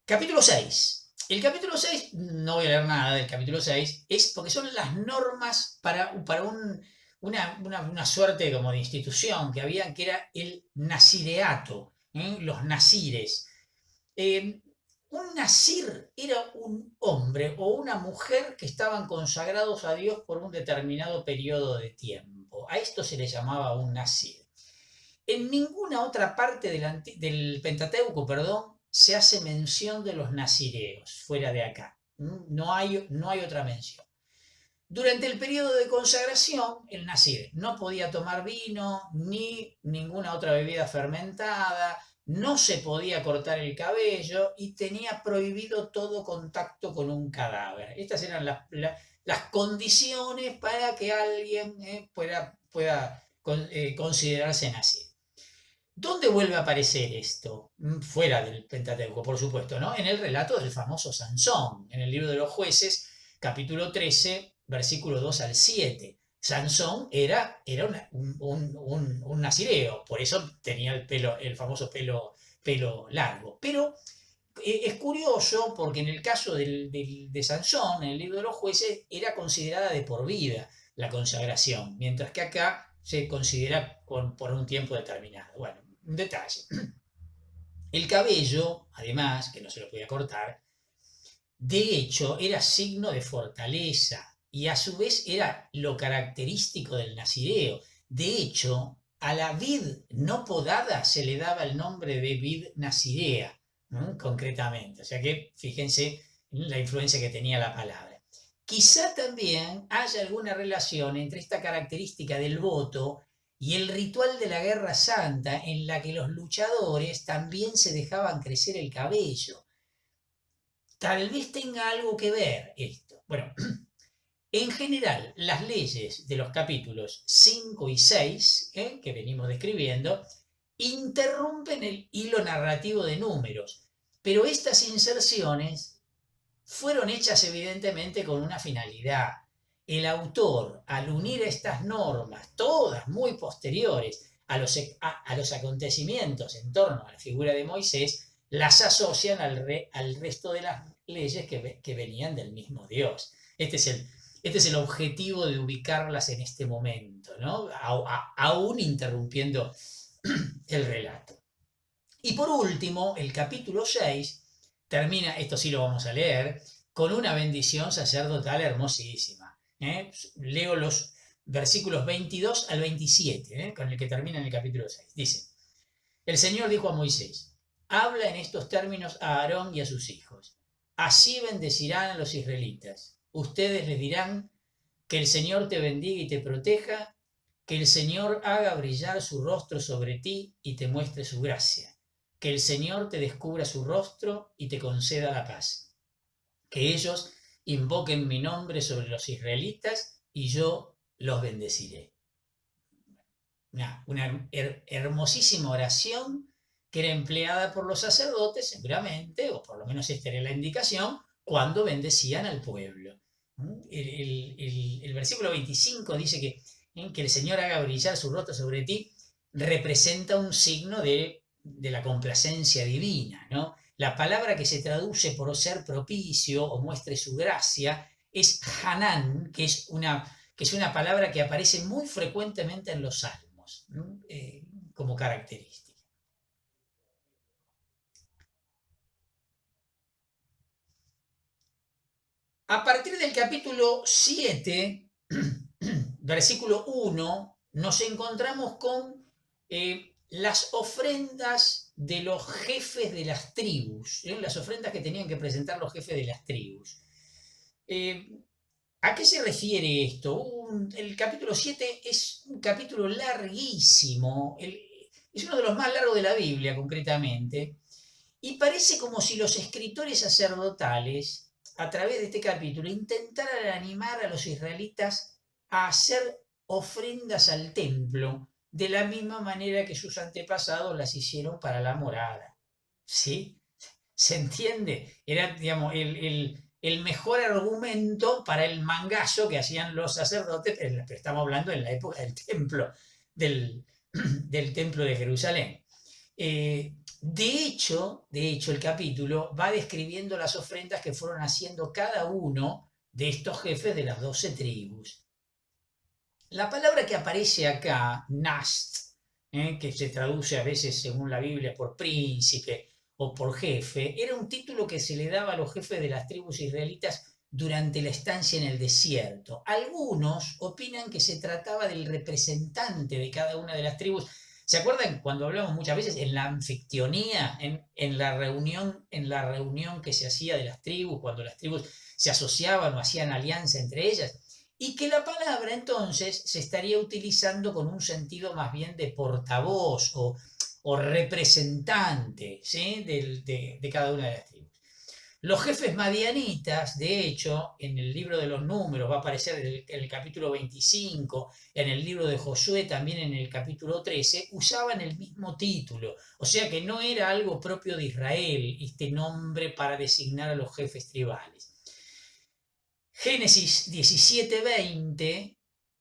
Capítulo 6. El capítulo 6, no voy a leer nada del capítulo 6, es porque son las normas para una suerte como de institución que había, que era el nazireato, los nazires. Eh, un nazir era un hombre o una mujer que estaban consagrados a Dios por un determinado periodo de tiempo. A esto se le llamaba un nazir. En ninguna otra parte del Pentateuco, perdón, se hace mención de los nazireos, fuera de acá. No hay otra mención. Durante el periodo de consagración, el nazir no podía tomar vino ni ninguna otra bebida fermentada, no se podía cortar el cabello y tenía prohibido todo contacto con un cadáver. Estas eran las condiciones para que alguien pueda considerarse nazir. ¿Dónde vuelve a aparecer esto? Fuera del Pentateuco, por supuesto, ¿no? En el relato del famoso Sansón, en el libro de los jueces, capítulo 13, versículo 2 al 7. Sansón era un nazireo, por eso tenía el famoso pelo largo. Pero es curioso porque en el caso de Sansón, en el libro de los jueces, era considerada de por vida la consagración, mientras que acá se considera por un tiempo determinado. Bueno, un detalle. El cabello, además, que no se lo podía cortar, de hecho era signo de fortaleza y a su vez era lo característico del nazireo. De hecho, a la vid no podada se le daba el nombre de vid nazirea, ¿no? Concretamente. O sea que fíjense la influencia que tenía la palabra. Quizá también haya alguna relación entre esta característica del voto y el ritual de la Guerra Santa, en la que los luchadores también se dejaban crecer el cabello. Tal vez tenga algo que ver esto. Bueno, en general, las leyes de los capítulos 5 y 6, que venimos describiendo, interrumpen el hilo narrativo de Números, pero estas inserciones fueron hechas evidentemente con una finalidad. El autor, al unir estas normas, todas muy posteriores a los acontecimientos en torno a la figura de Moisés, las asocian al resto de las leyes que venían del mismo Dios. Este es el objetivo de ubicarlas en este momento, ¿no? Aún interrumpiendo el relato. Y por último, el capítulo 6 termina, esto sí lo vamos a leer, con una bendición sacerdotal hermosísima. Leo los versículos 22 al 27, con el que termina en el capítulo 6. Dice, el Señor dijo a Moisés, habla en estos términos a Aarón y a sus hijos. Así bendecirán a los israelitas. Ustedes les dirán que el Señor te bendiga y te proteja, que el Señor haga brillar su rostro sobre ti y te muestre su gracia, que el Señor te descubra su rostro y te conceda la paz, que ellos invoquen mi nombre sobre los israelitas y yo los bendeciré. Una hermosísima oración que era empleada por los sacerdotes, seguramente, o por lo menos esta era la indicación, cuando bendecían al pueblo. El versículo 25 dice que el Señor haga brillar su rostro sobre ti, representa un signo de la complacencia divina, ¿no? La palabra que se traduce por ser propicio o muestre su gracia es Hanán, que es una palabra que aparece muy frecuentemente en los salmos, ¿no? Como característica. A partir del capítulo 7, versículo 1, nos encontramos con las ofrendas de los jefes de las tribus, las ofrendas que tenían que presentar los jefes de las tribus. ¿A qué se refiere esto? El capítulo 7 es un capítulo larguísimo, es uno de los más largos de la Biblia concretamente, y parece como si los escritores sacerdotales, a través de este capítulo, intentaran animar a los israelitas a hacer ofrendas al templo de la misma manera que sus antepasados las hicieron para la morada. ¿Sí? ¿Se entiende? Era, digamos, el mejor argumento para el mangazo que hacían los sacerdotes, pero estamos hablando en la época del templo, del templo de Jerusalén. De hecho, el capítulo va describiendo las ofrendas que fueron haciendo cada uno de estos jefes de las 12 tribus. La palabra que aparece acá, Nast, que se traduce a veces según la Biblia por príncipe o por jefe, era un título que se le daba a los jefes de las tribus israelitas durante la estancia en el desierto. Algunos opinan que se trataba del representante de cada una de las tribus. ¿Se acuerdan cuando hablamos muchas veces en la anfictionía, en la reunión que se hacía de las tribus, cuando las tribus se asociaban o hacían alianza entre ellas? Y que la palabra entonces se estaría utilizando con un sentido más bien de portavoz o representante, ¿sí? de cada una de las tribus. Los jefes madianitas, de hecho, en el libro de los números va a aparecer en el capítulo 25, en el libro de Josué también en el capítulo 13, usaban el mismo título. O sea que no era algo propio de Israel este nombre para designar a los jefes tribales. Génesis 17:20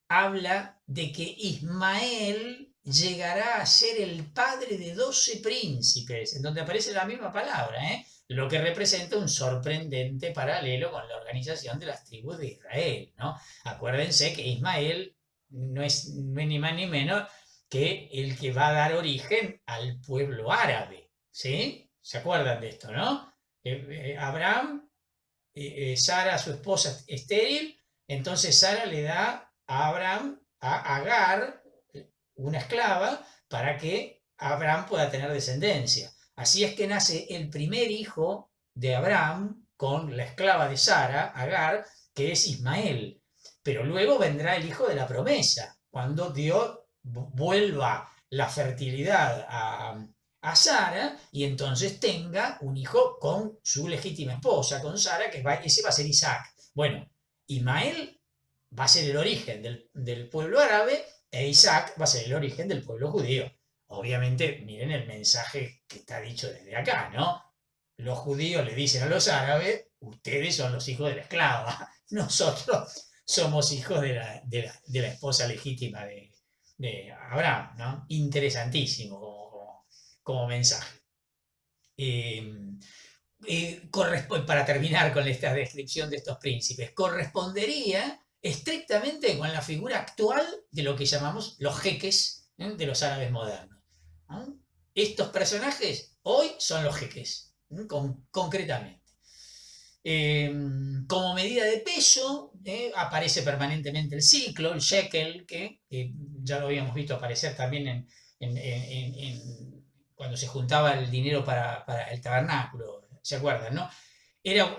habla de que Ismael llegará a ser el padre de 12 príncipes, en donde aparece la misma palabra, lo que representa un sorprendente paralelo con la organización de las tribus de Israel, ¿no? Acuérdense que Ismael no es ni más ni menos que el que va a dar origen al pueblo árabe, ¿sí? ¿Se acuerdan de esto, no? Abraham, Sara, su esposa, estéril, entonces Sara le da a Abraham, a Agar, una esclava, para que Abraham pueda tener descendencia. Así es que nace el primer hijo de Abraham con la esclava de Sara, Agar, que es Ismael. Pero luego vendrá el hijo de la promesa, cuando Dios vuelva la fertilidad a Sara y entonces tenga un hijo con su legítima esposa, con Sara, que ese va a ser Isaac. Bueno, Ismael va a ser el origen del pueblo árabe e Isaac va a ser el origen del pueblo judío. Obviamente, miren el mensaje que está dicho desde acá, ¿no? Los judíos le dicen a los árabes, ustedes son los hijos de la esclava, nosotros somos hijos de la esposa legítima de Abraham, ¿no? Interesantísimo como mensaje. Para terminar con esta descripción de estos príncipes, correspondería estrictamente con la figura actual de lo que llamamos los jeques de los árabes modernos, ¿no? Estos personajes hoy son los jeques, concretamente. Como medida de peso aparece permanentemente el ciclo, el shekel, que ya lo habíamos visto aparecer también cuando se juntaba el dinero para el tabernáculo, ¿se acuerdan, no? Era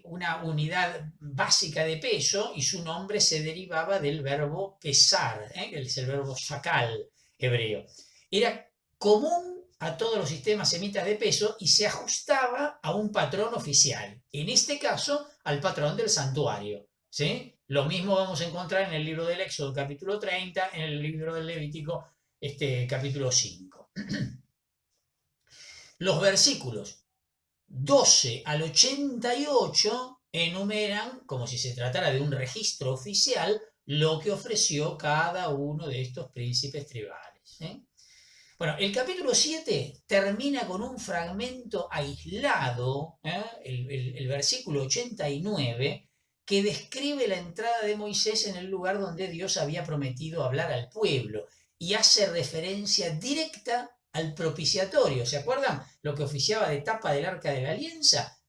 una unidad básica de peso y su nombre se derivaba del verbo pesar, que es el verbo shakal hebreo. Era común a todos los sistemas semitas de peso y se ajustaba a un patrón oficial, en este caso al patrón del santuario, ¿sí? Lo mismo vamos a encontrar en el libro del Éxodo capítulo 30, en el libro del Levítico capítulo 5. Los versículos 12 al 88 enumeran, como si se tratara de un registro oficial, lo que ofreció cada uno de estos príncipes tribales. Bueno, el capítulo 7 termina con un fragmento aislado, el versículo 89, que describe la entrada de Moisés en el lugar donde Dios había prometido hablar al pueblo y hace referencia directa al propiciatorio. ¿Se acuerdan lo que oficiaba de tapa del arca de la alianza?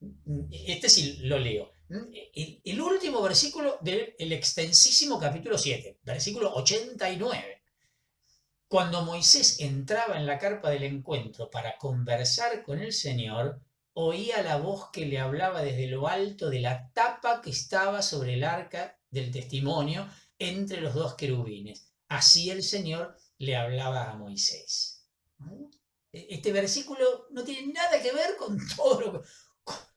Este sí lo leo. El último versículo del extensísimo capítulo 7, versículo 89. Cuando Moisés entraba en la carpa del encuentro para conversar con el Señor, oía la voz que le hablaba desde lo alto de la tapa que estaba sobre el arca del testimonio entre los dos querubines. Así el Señor le hablaba a Moisés. Este versículo no tiene nada que ver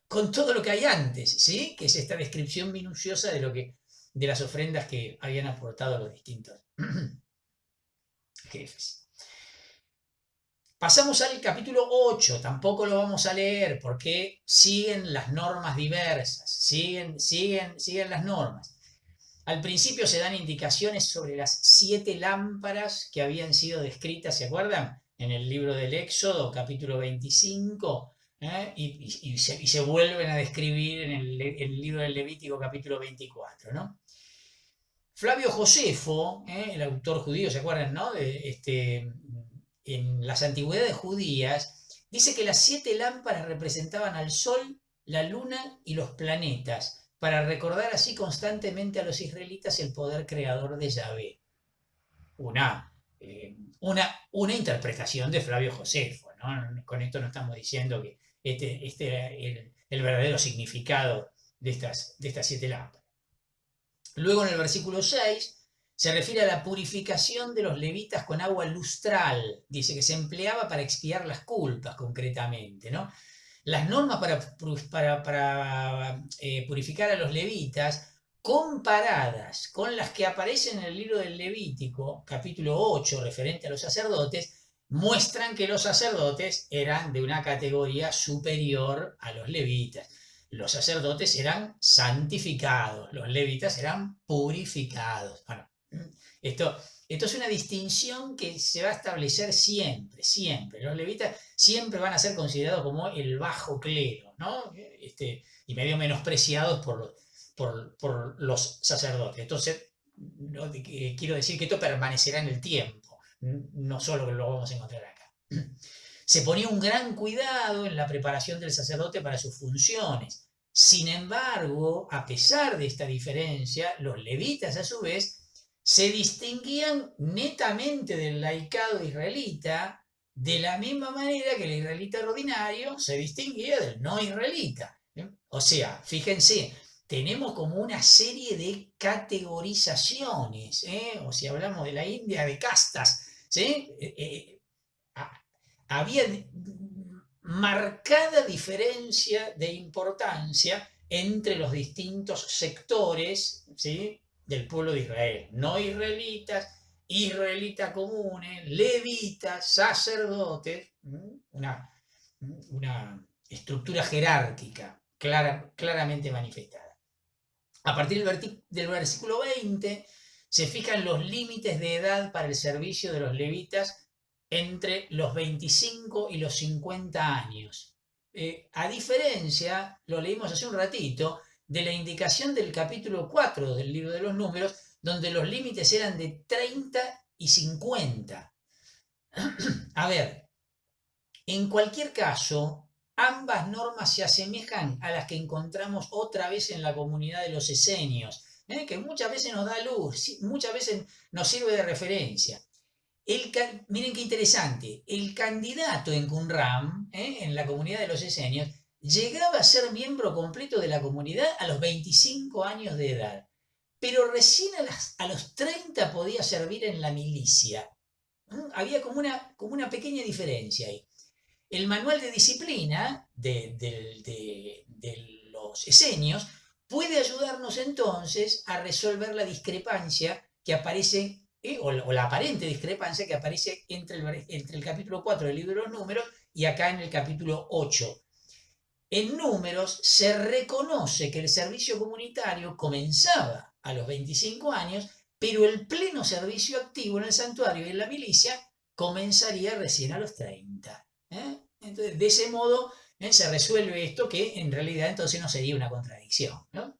con todo lo que hay antes, ¿sí? Que es esta descripción minuciosa de las ofrendas que habían aportado los distintos jefes. Pasamos al capítulo 8, tampoco lo vamos a leer porque siguen las normas diversas, siguen las normas. Al principio se dan indicaciones sobre las 7 lámparas que habían sido descritas, ¿se acuerdan? en el libro del Éxodo, capítulo 25, y se vuelven a describir en el libro del Levítico, capítulo 24, ¿no? Flavio Josefo, el autor judío, ¿se acuerdan, no? En las antigüedades judías, dice que las 7 lámparas representaban al sol, la luna y los planetas, para recordar así constantemente a los israelitas el poder creador de Yahvé. Una interpretación de Flavio Josefo, ¿no? Con esto no estamos diciendo que este era el verdadero significado de estas 7 lámparas. Luego en el versículo 6 se refiere a la purificación de los levitas con agua lustral. Dice que se empleaba para expiar las culpas concretamente, ¿no? Las normas para purificar a los levitas, comparadas con las que aparecen en el libro del Levítico, capítulo 8, referente a los sacerdotes, muestran que los sacerdotes eran de una categoría superior a los levitas. Los sacerdotes eran santificados, los levitas eran purificados. Bueno, esto es una distinción que se va a establecer siempre, siempre. Los levitas siempre van a ser considerados como el bajo clero, ¿no? Y medio menospreciados por los sacerdotes. Entonces, no, quiero decir que esto permanecerá en el tiempo, no solo que lo vamos a encontrar acá. Se ponía un gran cuidado en la preparación del sacerdote para sus funciones. Sin embargo, a pesar de esta diferencia, los levitas a su vez se distinguían netamente del laicado israelita, de la misma manera que el israelita ordinario se distinguía del no israelita. O sea, fíjense, tenemos como una serie de categorizaciones, o si hablamos de la India, de castas, ¿sí? Había marcada diferencia de importancia entre los distintos sectores, ¿sí?, del pueblo de Israel. No israelitas, israelitas comunes, levitas, sacerdotes, una estructura jerárquica claramente manifestada. A partir del versículo 20 se fijan los límites de edad para el servicio de los levitas entre los 25 y los 50 años. A diferencia, lo leímos hace un ratito, de la indicación del capítulo 4 del libro de los Números, donde los límites eran de 30 y 50. A ver, en cualquier caso, ambas normas se asemejan a las que encontramos otra vez en la comunidad de los esenios, que muchas veces nos da luz, muchas veces nos sirve de referencia. Miren qué interesante, el candidato en Qumran, en la comunidad de los esenios, llegaba a ser miembro completo de la comunidad a los 25 años de edad, pero recién a los 30 podía servir en la milicia. Había como una pequeña diferencia ahí. El manual de disciplina de los esenios puede ayudarnos entonces a resolver la discrepancia que aparece, o la aparente discrepancia que aparece entre el capítulo 4 del libro de los Números y acá en el capítulo 8. En Números se reconoce que el servicio comunitario comenzaba a los 25 años, pero el pleno servicio activo en el santuario y en la milicia comenzaría recién a los 30. Entonces, de ese modo se resuelve esto, que en realidad entonces no sería una contradicción, ¿no?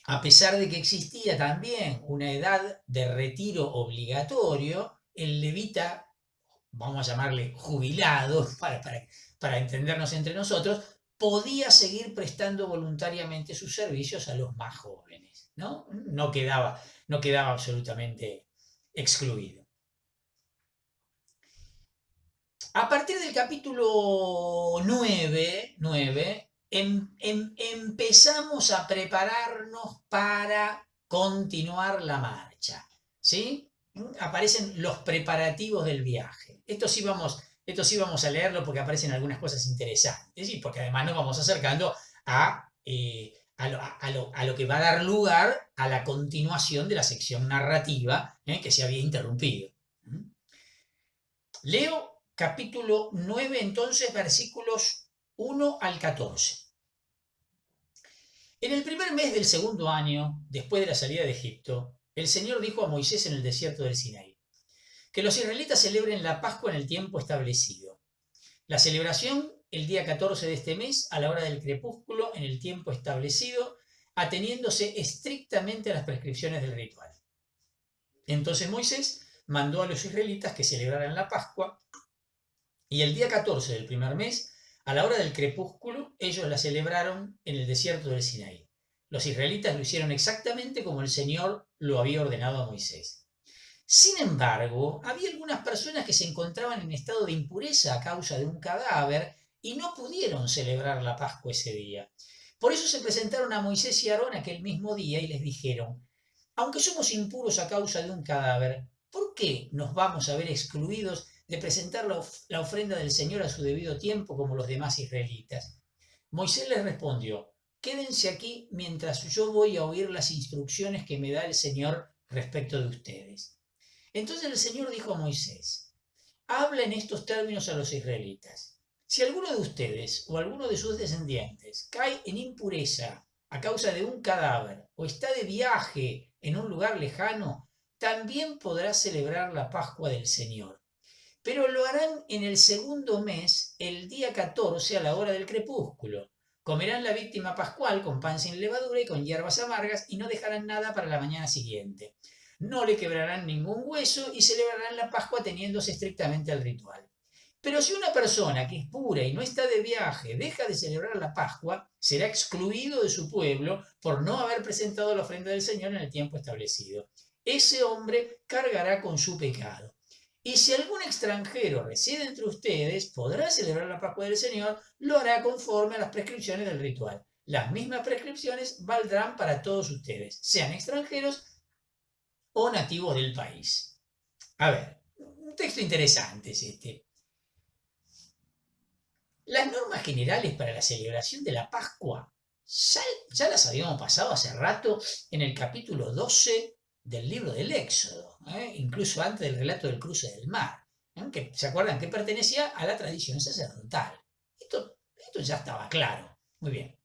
A pesar de que existía también una edad de retiro obligatorio, el levita, vamos a llamarle jubilado, para entendernos entre nosotros, podía seguir prestando voluntariamente sus servicios a los más jóvenes, ¿no? No quedaba absolutamente excluido. A partir del capítulo 9 empezamos a prepararnos para continuar la marcha, ¿sí? Aparecen los preparativos del viaje. Esto sí vamos a leerlo porque aparecen algunas cosas interesantes, y porque además nos vamos acercando a lo que va a dar lugar a la continuación de la sección narrativa que se había interrumpido. Leo capítulo 9, entonces, versículos 1 al 14. En el primer mes del segundo año, después de la salida de Egipto, el Señor dijo a Moisés en el desierto del Sinaí: que los israelitas celebren la Pascua en el tiempo establecido. La celebración el día 14 de este mes, a la hora del crepúsculo, en el tiempo establecido, ateniéndose estrictamente a las prescripciones del ritual. Entonces Moisés mandó a los israelitas que celebraran la Pascua, y el día 14 del primer mes, a la hora del crepúsculo, ellos la celebraron en el desierto del Sinaí. Los israelitas lo hicieron exactamente como el Señor lo había ordenado a Moisés. Sin embargo, había algunas personas que se encontraban en estado de impureza a causa de un cadáver y no pudieron celebrar la Pascua ese día. Por eso se presentaron a Moisés y a Aarón aquel mismo día y les dijeron: aunque somos impuros a causa de un cadáver, ¿por qué nos vamos a ver excluidos de presentar la ofrenda del Señor a su debido tiempo como los demás israelitas? Moisés les respondió: quédense aquí mientras yo voy a oír las instrucciones que me da el Señor respecto de ustedes. Entonces el Señor dijo a Moisés: habla en estos términos a los israelitas. Si alguno de ustedes o alguno de sus descendientes cae en impureza a causa de un cadáver o está de viaje en un lugar lejano, también podrá celebrar la Pascua del Señor. Pero lo harán en el segundo mes, el día 14 a la hora del crepúsculo. Comerán la víctima pascual con pan sin levadura y con hierbas amargas y no dejarán nada para la mañana siguiente. No le quebrarán ningún hueso y celebrarán la Pascua ateniéndose estrictamente al ritual. Pero si una persona que es pura y no está de viaje deja de celebrar la Pascua, será excluido de su pueblo por no haber presentado la ofrenda del Señor en el tiempo establecido. Ese hombre cargará con su pecado. Y si algún extranjero reside entre ustedes, podrá celebrar la Pascua del Señor, lo hará conforme a las prescripciones del ritual. Las mismas prescripciones valdrán para todos ustedes, sean extranjeros o nativos del país. A ver, un texto interesante es este. Las normas generales para la celebración de la Pascua ya las habíamos pasado hace rato en el capítulo 12 del libro del Éxodo, incluso antes del relato del cruce del mar, que se acuerdan que pertenecía a la tradición sacerdotal. Esto ya estaba claro. Muy bien.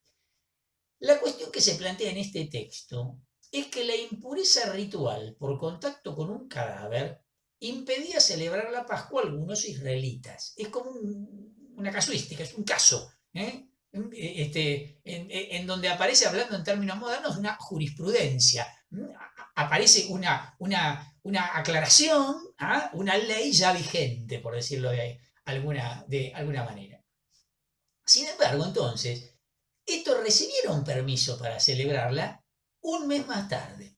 La cuestión que se plantea en este texto es que la impureza ritual por contacto con un cadáver impedía celebrar la Pascua a algunos israelitas. Es como una casuística, es un caso, en donde aparece, hablando en términos modernos, una jurisprudencia. Aparece una aclaración, una ley ya vigente, por decirlo de alguna manera. Sin embargo, entonces, estos recibieron permiso para celebrarla un mes más tarde.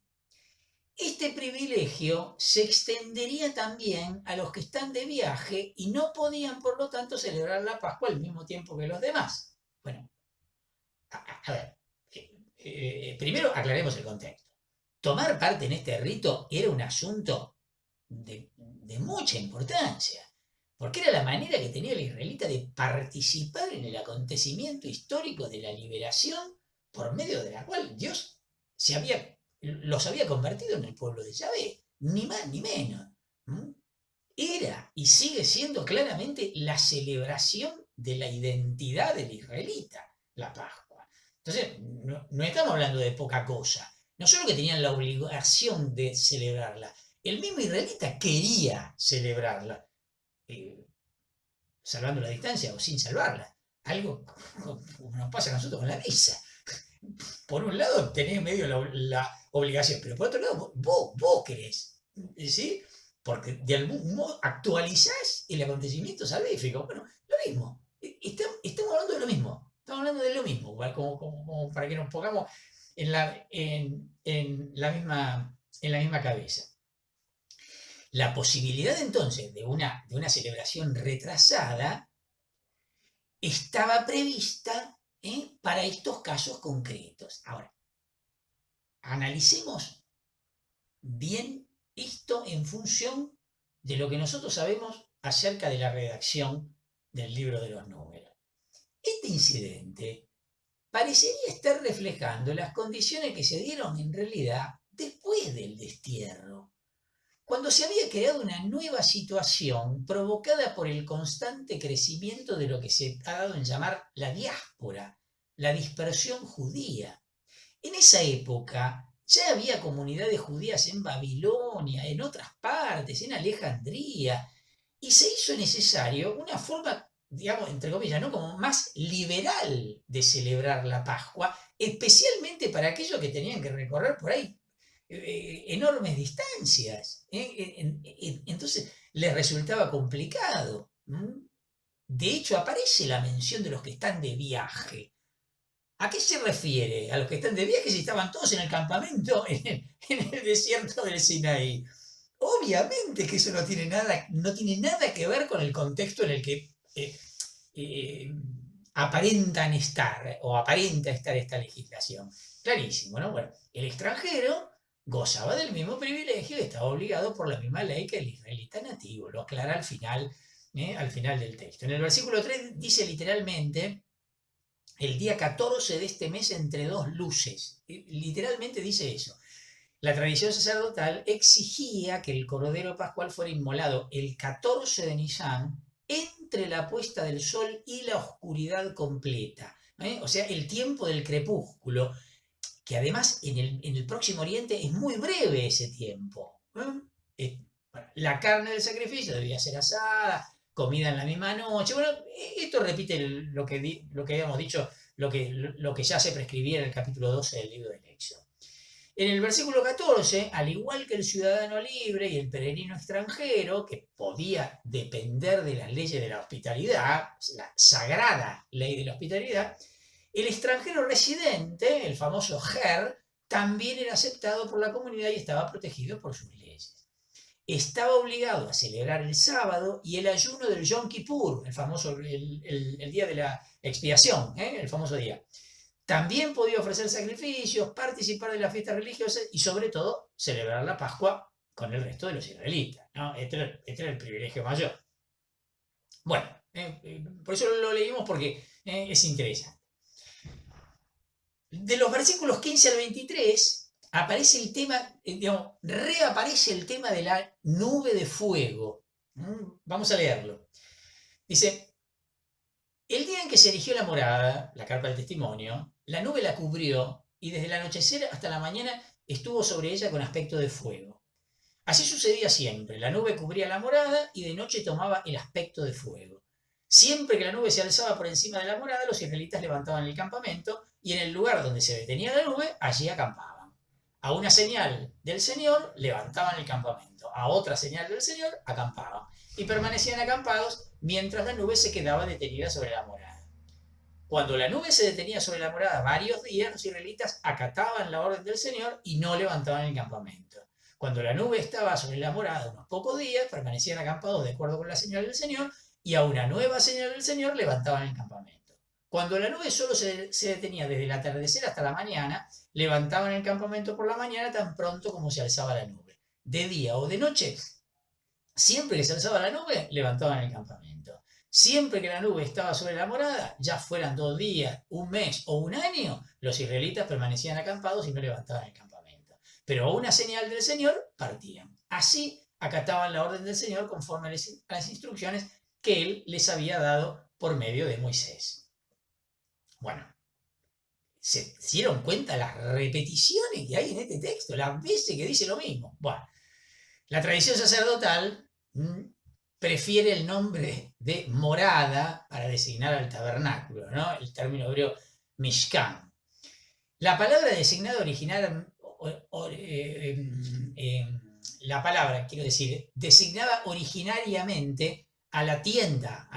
Este privilegio se extendería también a los que están de viaje y no podían, por lo tanto, celebrar la Pascua al mismo tiempo que los demás. Bueno, a ver, primero aclaremos el contexto. Tomar parte en este rito era un asunto de mucha importancia, porque era la manera que tenía el israelita de participar en el acontecimiento histórico de la liberación por medio de la cual Dios los había convertido en el pueblo de Yahvé, ni más ni menos. Era y sigue siendo claramente la celebración de la identidad del israelita, la Pascua. Entonces, no estamos hablando de poca cosa. No solo que tenían la obligación de celebrarla, el mismo israelita quería celebrarla, salvando la distancia o sin salvarla. Algo como nos pasa a nosotros con la misa. Por un lado tenés medio la obligación, pero por otro lado vos querés, ¿sí? Porque de algún modo actualizás el acontecimiento salvífico. Bueno, lo mismo. Estamos hablando de lo mismo. Estamos hablando de lo mismo, como para que nos pongamos en la misma cabeza. La posibilidad entonces de una celebración retrasada estaba prevista para estos casos concretos. Ahora, analicemos bien esto en función de lo que nosotros sabemos acerca de la redacción del libro de los números. Este incidente parecería estar reflejando las condiciones que se dieron en realidad después del destierro, cuando se había creado una nueva situación provocada por el constante crecimiento de lo que se ha dado en llamar la diáspora, la dispersión judía. En esa época Ya había comunidades judías en Babilonia, en otras partes, en Alejandría, y se hizo necesario una forma, digamos, entre comillas, ¿no? Como más liberal de celebrar la Pascua, especialmente para aquellos que tenían que recorrer por ahí enormes distancias. Entonces les resultaba complicado. De hecho, aparece la mención de los que están de viaje. ¿A qué se refiere? A los que están de viaje si estaban todos en el campamento en el desierto del Sinaí. Obviamente que eso no tiene nada que ver con el contexto en el que eh, aparentan estar o aparenta estar esta legislación. Clarísimo, ¿no? Bueno, el extranjero gozaba del mismo privilegio y estaba obligado por la misma ley que el israelita nativo. Lo aclara al final del texto. En el versículo 3 dice literalmente: el día 14 de este mes entre dos luces. Literalmente dice eso. La tradición sacerdotal exigía que el cordero pascual fuera inmolado el 14 de Nisan entre la puesta del sol y la oscuridad completa. O sea, el tiempo del crepúsculo, que además en el Próximo Oriente es muy breve ese tiempo. La carne del sacrificio debía ser asada, comida en la misma noche. Bueno, esto repite lo que habíamos dicho, lo que ya se prescribía en el capítulo 12 del libro del Éxodo. En el versículo 14, al igual que el ciudadano libre y el peregrino extranjero, que podía depender de las leyes de la hospitalidad, la sagrada ley de la hospitalidad, el extranjero residente, el famoso ger, también era aceptado por la comunidad y estaba protegido por sus leyes. Estaba obligado a celebrar el sábado y el ayuno del Yom Kippur, el famoso el día de la expiación, el famoso día. También podía ofrecer sacrificios, participar de las fiestas religiosas y sobre todo celebrar la Pascua con el resto de los israelitas, ¿no? Este era el privilegio mayor. Bueno, por eso lo leímos porque es interesante. De los versículos 15 al 23 aparece el tema, reaparece el tema de la nube de fuego. Vamos a leerlo. Dice: el día en que se erigió la morada, la carpa del testimonio, la nube la cubrió y desde el anochecer hasta la mañana estuvo sobre ella con aspecto de fuego. Así sucedía siempre: la nube cubría la morada y de noche tomaba el aspecto de fuego. Siempre que la nube se alzaba por encima de la morada, los israelitas levantaban el campamento y en el lugar donde se detenía la nube, allí acampaban. A una señal del Señor levantaban el campamento, a otra señal del Señor acampaban y permanecían acampados mientras la nube se quedaba detenida sobre la morada. Cuando la nube se detenía sobre la morada varios días, los israelitas acataban la orden del Señor y no levantaban el campamento. Cuando la nube estaba sobre la morada unos pocos días, permanecían acampados de acuerdo con la señal del Señor y a una nueva señal del Señor levantaban el campamento. Cuando la nube solo se detenía desde el atardecer hasta la mañana, levantaban el campamento por la mañana tan pronto como se alzaba la nube. De día o de noche, siempre que se alzaba la nube, levantaban el campamento. Siempre que la nube estaba sobre la morada, ya fueran 2 días, un mes o un año, los israelitas permanecían acampados y no levantaban el campamento. Pero a una señal del Señor partían. Así acataban la orden del Señor conforme a las instrucciones que Él les había dado por medio de Moisés. Bueno, ¿se dieron cuenta las repeticiones que hay en este texto? Las veces que dice lo mismo. Bueno, la tradición sacerdotal prefiere el nombre de morada para designar al tabernáculo, ¿no? El término hebreo mishkan. La palabra designada designaba originariamente a la tienda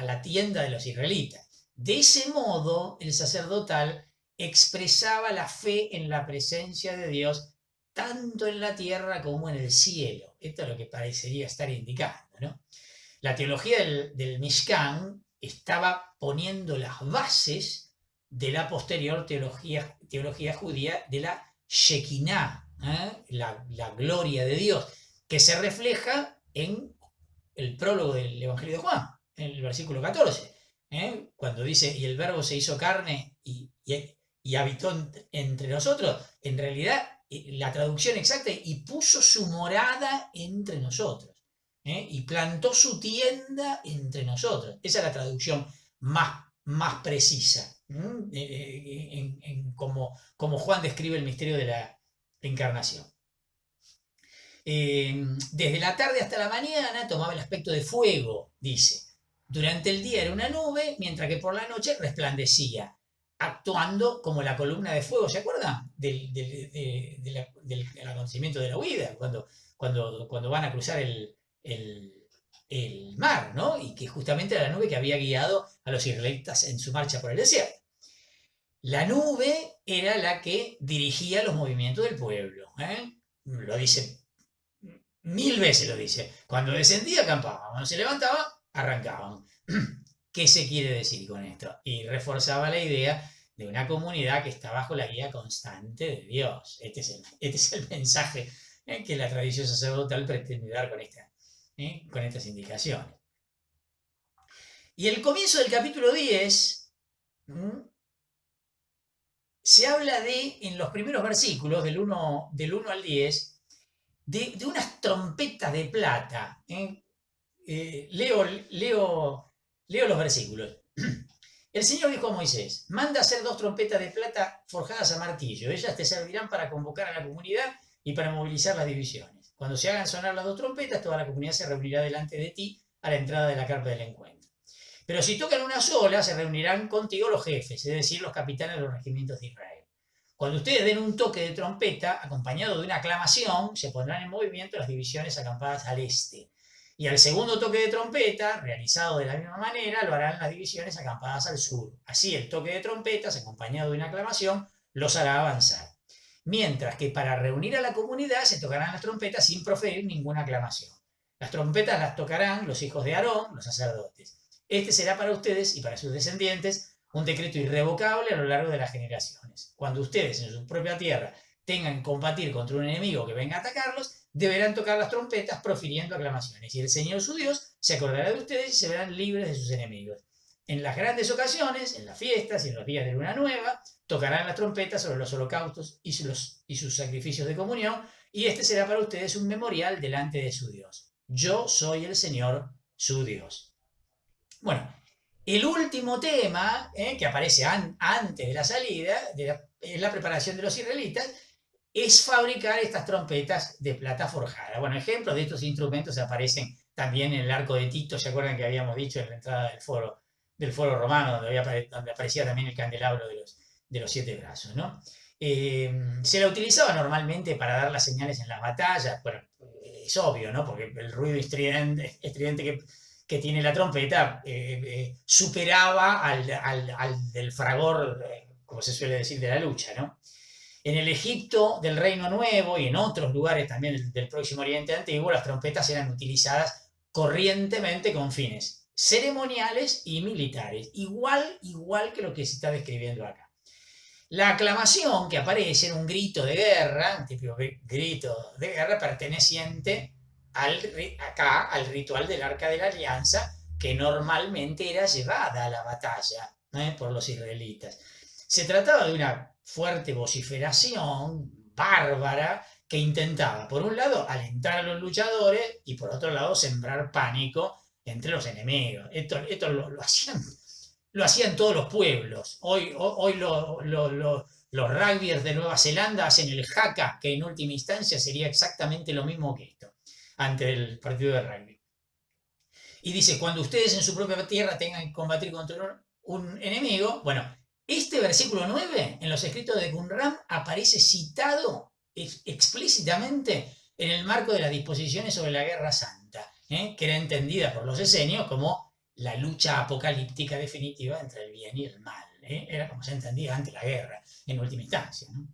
de los israelitas. De ese modo, el sacerdotal expresaba la fe en la presencia de Dios tanto en la tierra como en el cielo. Esto es lo que parecería estar indicando, ¿no? La teología del Mishkan estaba poniendo las bases de la posterior teología judía de la Shekinah, la gloria de Dios, que se refleja en el prólogo del Evangelio de Juan, en el versículo 14, cuando dice: y el verbo se hizo carne y habitó entre nosotros. En realidad, la traducción exacta es: y puso su morada entre nosotros. Y plantó su tienda entre nosotros. Esa es la traducción más precisa, como Juan describe el misterio encarnación. Desde la tarde hasta la mañana tomaba el aspecto de fuego, dice. Durante el día era una nube, mientras que por la noche resplandecía, actuando como la columna de fuego. ¿Se acuerdan del acontecimiento de la huida? Cuando van a cruzar el mar, ¿no? Y que justamente era la nube que había guiado a los israelitas en su marcha por el desierto. La nube era la que dirigía los movimientos del pueblo. Lo dice 1000 veces, lo dice. Cuando descendía, acampaban. Cuando se levantaba, arrancaban. ¿Qué se quiere decir con esto? Y reforzaba la idea de una comunidad que está bajo la guía constante de Dios. Este es el mensaje que la tradición sacerdotal pretende dar con estas indicaciones. Y el comienzo del capítulo 10 se habla en los primeros versículos, del 1 al 10, de unas trompetas de plata. Leo los versículos. El Señor dijo a Moisés: manda hacer 2 trompetas de plata forjadas a martillo. Ellas te servirán para convocar a la comunidad y para movilizar las divisiones. Cuando se hagan sonar las 2 trompetas, toda la comunidad se reunirá delante de ti a la entrada de la carpa del encuentro. Pero si tocan una sola, se reunirán contigo los jefes, es decir, los capitanes de los regimientos de Israel. Cuando ustedes den un toque de trompeta, acompañado de una aclamación, se pondrán en movimiento las divisiones acampadas al este. Y al segundo toque de trompeta, realizado de la misma manera, lo harán las divisiones acampadas al sur. Así, el toque de trompetas, acompañado de una aclamación, los hará avanzar. Mientras que para reunir a la comunidad se tocarán las trompetas sin proferir ninguna aclamación. Las trompetas las tocarán los hijos de Aarón, los sacerdotes. Este será para ustedes y para sus descendientes un decreto irrevocable a lo largo de las generaciones. Cuando ustedes en su propia tierra tengan que combatir contra un enemigo que venga a atacarlos, deberán tocar las trompetas profiriendo aclamaciones. Y el Señor su Dios se acordará de ustedes y se verán libres de sus enemigos. En las grandes ocasiones, en las fiestas y en los días de luna nueva, tocarán las trompetas sobre los holocaustos y sus sacrificios de comunión, y este será para ustedes un memorial delante de su Dios. Yo soy el Señor su Dios. Bueno, el último tema que aparece antes de la salida, es la preparación de los israelitas, es fabricar estas trompetas de plata forjada. Bueno, ejemplos de estos instrumentos aparecen también en el arco de Tito. ¿Se acuerdan que habíamos dicho en la entrada del foro romano, donde aparecía también el candelabro de los 7 brazos, ¿no? Se la utilizaba normalmente para dar las señales en las batallas. Bueno, es obvio, ¿no? Porque el ruido estridente que tiene la trompeta superaba al del fragor, como se suele decir, de la lucha, ¿no? En el Egipto del Reino Nuevo y en otros lugares también del Próximo Oriente Antiguo, las trompetas eran utilizadas corrientemente con fines ceremoniales y militares, igual que lo que se está describiendo acá. La aclamación que aparece era un grito de guerra, un típico grito de guerra perteneciente al ritual del Arca de la Alianza, que normalmente era llevada a la batalla por los israelitas. Se trataba de una fuerte vociferación bárbara que intentaba, por un lado, alentar a los luchadores y por otro lado, sembrar pánico entre los enemigos. Esto lo hacían todos los pueblos. Hoy los rugbyers de Nueva Zelanda hacen el haka, que en última instancia sería exactamente lo mismo que esto, ante el partido de rugby. Y dice, cuando ustedes en su propia tierra tengan que combatir contra un enemigo, bueno, este versículo 9 en los escritos de Qumran aparece citado explícitamente en el marco de las disposiciones sobre la Guerra Santa, que era entendida por los esenios como la lucha apocalíptica definitiva entre el bien y el mal. Era como se entendía antes la guerra, en última instancia, ¿no?